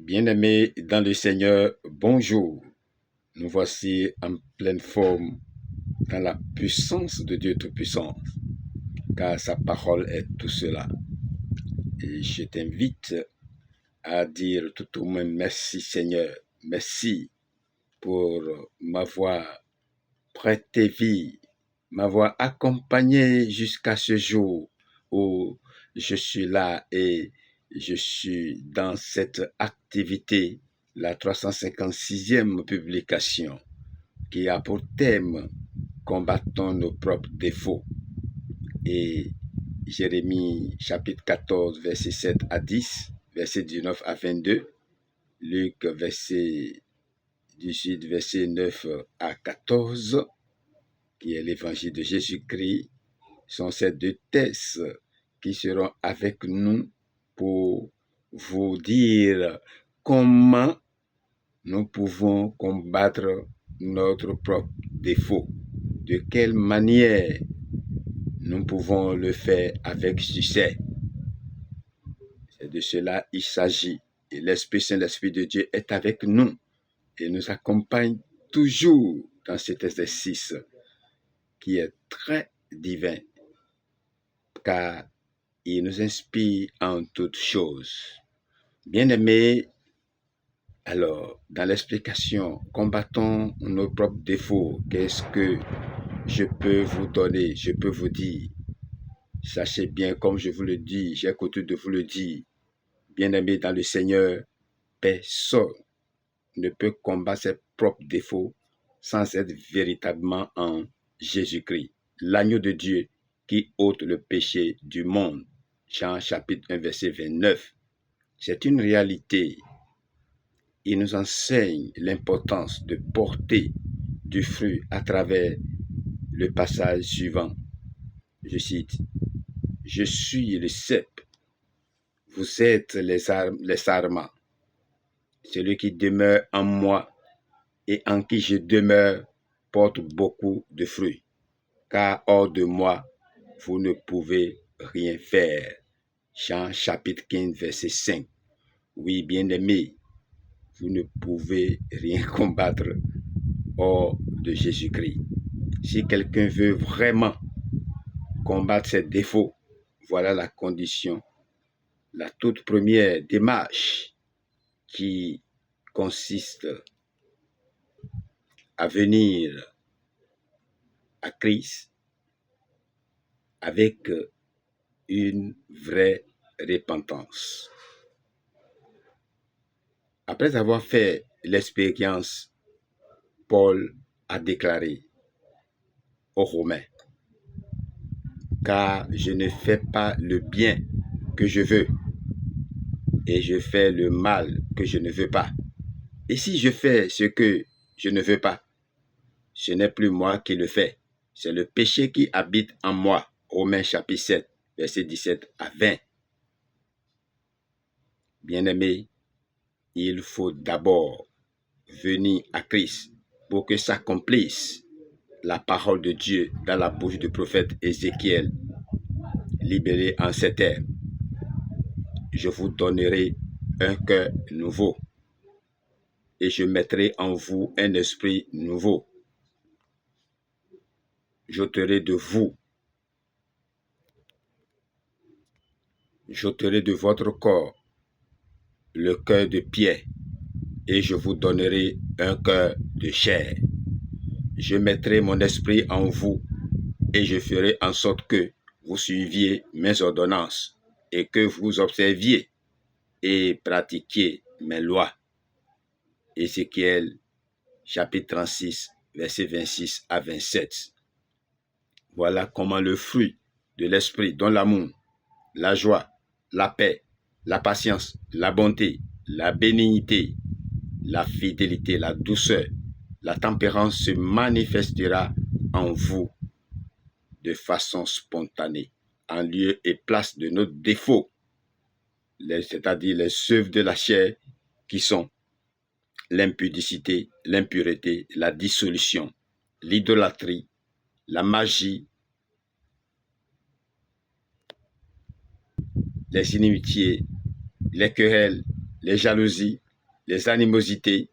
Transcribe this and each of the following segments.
Bien-aimés dans le Seigneur, bonjour. Nous voici en pleine forme dans la puissance de Dieu Tout-Puissant, car sa parole est tout cela. Et je t'invite à dire tout au moins merci Seigneur, merci pour m'avoir prêté vie, m'avoir accompagné jusqu'à ce jour où je suis là et je suis dans cette activité, la 356e publication, qui a pour thème « Combattons nos propres défauts ». Et Jérémie chapitre 14, verset 7 à 10, verset 19 à 22, Luc verset 18, verset 9 à 14, qui est l'évangile de Jésus-Christ, sont ces deux textes qui seront avec nous pour vous dire comment nous pouvons combattre notre propre défaut, de quelle manière nous pouvons le faire avec succès. C'est de cela il s'agit. Et l'Esprit Saint, l'Esprit de Dieu est avec nous et nous accompagne toujours dans cet exercice qui est très divin, car il nous inspire en toutes choses. Bien-aimés, alors, dans l'explication, combattons nos propres défauts. Qu'est-ce que je peux vous donner? Je peux vous dire, sachez bien, comme je vous le dis, j'ai coutume de vous le dire, bien-aimés dans le Seigneur, personne ne peut combattre ses propres défauts sans être véritablement en Jésus-Christ, l'agneau de Dieu qui ôte le péché du monde. Jean chapitre 1, verset 29. C'est une réalité. Il nous enseigne l'importance de porter du fruit à travers le passage suivant. Je cite, « Je suis le cep, vous êtes les sarments. Celui qui demeure en moi et en qui je demeure porte beaucoup de fruits, car hors de moi, vous ne pouvez rien faire. » Jean chapitre 15, verset 5. Oui, bien-aimés, vous ne pouvez rien combattre hors de Jésus-Christ. Si quelqu'un veut vraiment combattre ses défauts, voilà la condition, la toute première démarche qui consiste à venir à Christ avec une vraie repentance. Après avoir fait l'expérience, Paul a déclaré aux Romains, « Car je ne fais pas le bien que je veux, et je fais le mal que je ne veux pas. Et si je fais ce que je ne veux pas, ce n'est plus moi qui le fais, c'est le péché qui habite en moi. » Romains chapitre 7, verset 17 à 20. Bien-aimés, il faut d'abord venir à Christ pour que s'accomplisse la parole de Dieu dans la bouche du prophète Ézéchiel, libéré en ces termes. « Je vous donnerai un cœur nouveau et je mettrai en vous un esprit nouveau. J'ôterai de votre corps le cœur de pierre et je vous donnerai un cœur de chair. Je mettrai mon esprit en vous et je ferai en sorte que vous suiviez mes ordonnances et que vous observiez et pratiquiez mes lois. » Ézéchiel chapitre 36, versets 26 à 27. Voilà comment le fruit de l'esprit, dont l'amour, la joie, la paix, la patience, la bonté, la bénignité, la fidélité, la douceur, la tempérance se manifestera en vous de façon spontanée, en lieu et place de nos défauts, c'est-à-dire les œuvres de la chair qui sont l'impudicité, l'impureté, la dissolution, l'idolâtrie, la magie, les inimitiés, les querelles, les jalousies, les animosités,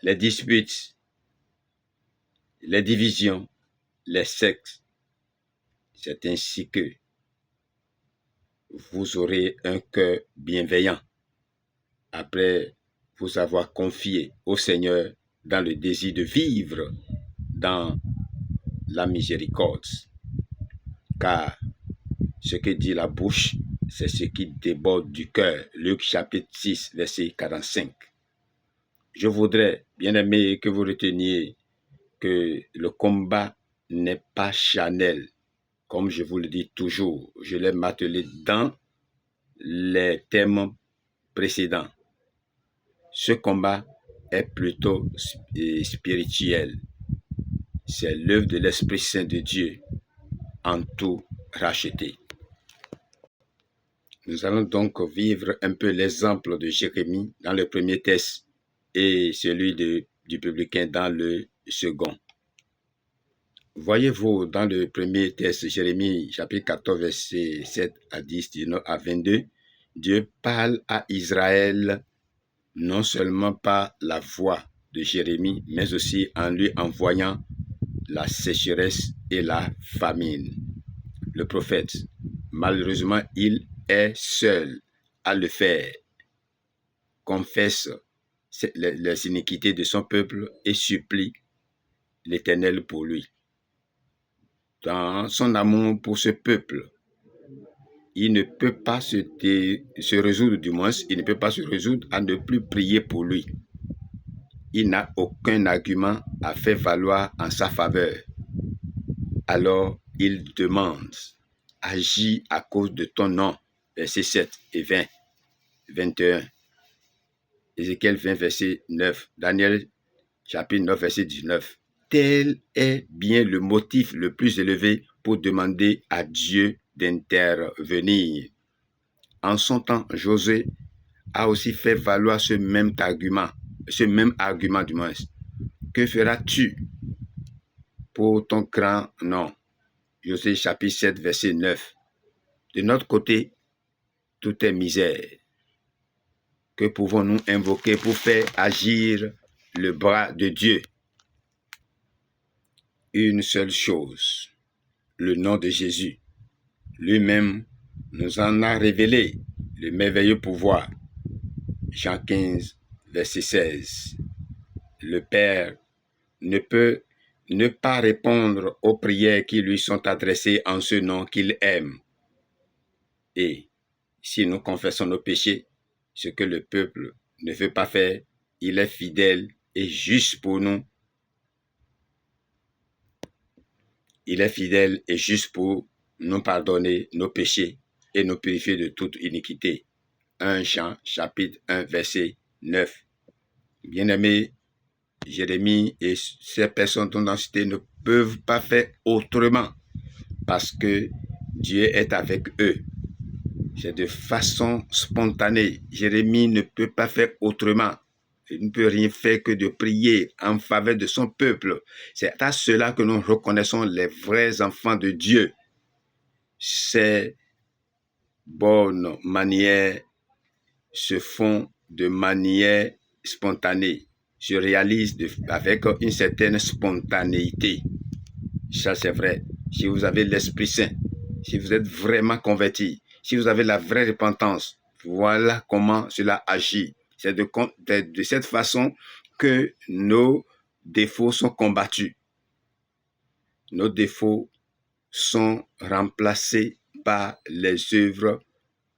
les disputes, les divisions, les sectes. C'est ainsi que vous aurez un cœur bienveillant après vous avoir confié au Seigneur dans le désir de vivre dans la miséricorde. Car ce que dit la bouche, c'est ce qui déborde du cœur. Luc chapitre 6, verset 45. Je voudrais, bien aimé, que vous reteniez que le combat n'est pas charnel. Comme je vous le dis toujours, je l'ai martelé dans les thèmes précédents. Ce combat est plutôt spirituel. C'est l'œuvre de l'Esprit Saint de Dieu en tout racheté. Nous allons donc vivre un peu l'exemple de Jérémie dans le premier texte et celui du publicain dans le second. Voyez-vous, dans le premier texte, Jérémie, chapitre 14, verset 7 à 10, 19 à 22, Dieu parle à Israël non seulement par la voix de Jérémie, mais aussi en lui envoyant la sécheresse et la famine. Le prophète, malheureusement, il est seul à le faire, confesse les iniquités de son peuple et supplie l'Éternel pour lui. Dans son amour pour ce peuple, il ne peut pas se résoudre, du moins, il ne peut pas se résoudre à ne plus prier pour lui. Il n'a aucun argument à faire valoir en sa faveur. Alors, il demande, agis à cause de ton nom, versets 7 et 20, 21. Ézéchiel 20, verset 9. Daniel, chapitre 9, verset 19. Tel est bien le motif le plus élevé pour demander à Dieu d'intervenir. En son temps, Josué a aussi fait valoir ce même argument du moins. Que feras-tu pour ton grand nom? Josué chapitre 7, verset 9. De notre côté, tout est misère. Que pouvons-nous invoquer pour faire agir le bras de Dieu? Une seule chose, le nom de Jésus. Lui-même nous en a révélé le merveilleux pouvoir. Jean 15, verset 16. Le Père ne peut ne pas répondre aux prières qui lui sont adressées en ce nom qu'il aime. Et si nous confessons nos péchés, ce que le peuple ne veut pas faire, il est fidèle et juste pour nous. Il est fidèle et juste pour nous pardonner nos péchés et nous purifier de toute iniquité. 1 Jean, chapitre 1, verset 9. Bien-aimés, Jérémie et ces personnes dont on a cité ne peuvent pas faire autrement parce que Dieu est avec eux. C'est de façon spontanée. Jérémie ne peut pas faire autrement. Il ne peut rien faire que de prier en faveur de son peuple. C'est à cela que nous reconnaissons les vrais enfants de Dieu. Ces bonnes manières se font de manière spontanée, se réalisent avec une certaine spontanéité. Ça, c'est vrai. Si vous avez l'Esprit Saint, si vous êtes vraiment converti, si vous avez la vraie repentance, voilà comment cela agit. C'est de cette façon que nos défauts sont combattus. Nos défauts sont remplacés par les œuvres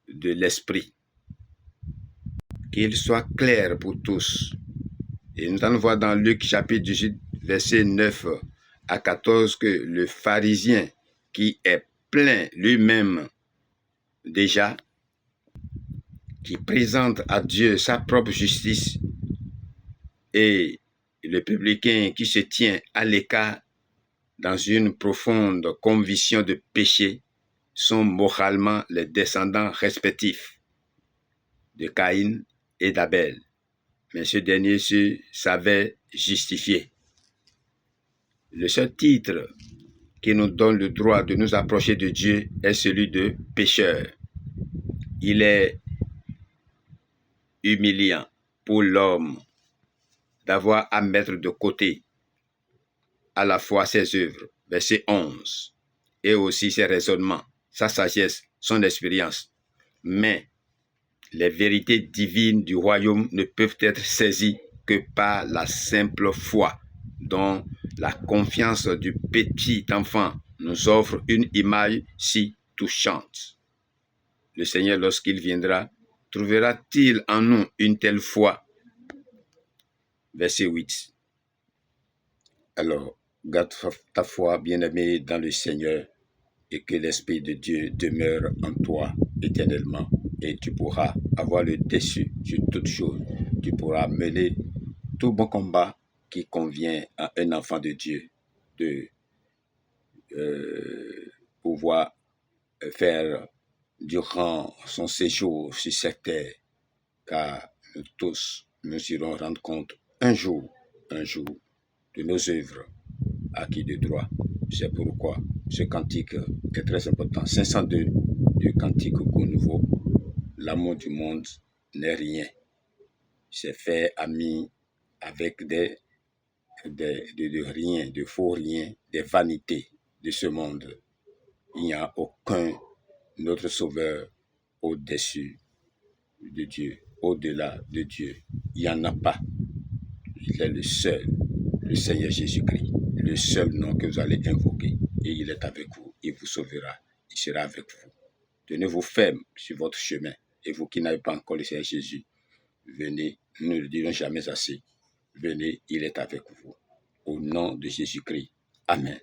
de l'Esprit. Qu'il soit clair pour tous. Et nous allons voir dans Luc chapitre 18, verset 9 à 14 que le pharisien qui est plein lui-même déjà, qui présente à Dieu sa propre justice, et le publicain qui se tient à l'écart dans une profonde conviction de péché, sont moralement les descendants respectifs de Caïn et d'Abel. Mais ce dernier se savait justifié. Le seul titre qui nous donne le droit de nous approcher de Dieu est celui de pécheur. Il est humiliant pour l'homme d'avoir à mettre de côté à la fois ses œuvres, verset 11, et aussi ses raisonnements, sa sagesse, son expérience. Mais les vérités divines du royaume ne peuvent être saisies que par la simple foi, dont la confiance du petit enfant nous offre une image si touchante. Le Seigneur, lorsqu'il viendra, trouvera-t-il en nous une telle foi? Verset 8. Alors, garde ta foi, bien-aimé, dans le Seigneur, et que l'Esprit de Dieu demeure en toi éternellement. Et tu pourras avoir le dessus sur toutes choses. Tu pourras mener tout bon combat qui convient à un enfant de Dieu de pouvoir faire durant son séjour sur cette terre, car nous tous nous irons rendre compte un jour de nos œuvres acquis de droit. C'est pourquoi ce cantique est très important. 502 du cantique Go Nouveau. L'amour du monde n'est rien. C'est fait ami avec de rien, de faux rien, des vanités de ce monde. Il n'y a aucun autre sauveur au-dessus de Dieu, au-delà de Dieu. Il n'y en a pas. Il est le seul, le Seigneur Jésus-Christ, le seul nom que vous allez invoquer. Et il est avec vous, il vous sauvera, il sera avec vous. Tenez-vous ferme sur votre chemin. Et vous qui n'avez pas encore le Seigneur Jésus, venez, nous ne le dirons jamais assez. Venez, il est avec vous. Au nom de Jésus-Christ. Amen.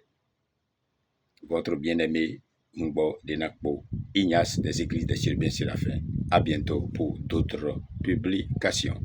Votre bien-aimé Ngbo Denakbo, Ignace des Églises des Chérubins Séraphins. À bientôt pour d'autres publications.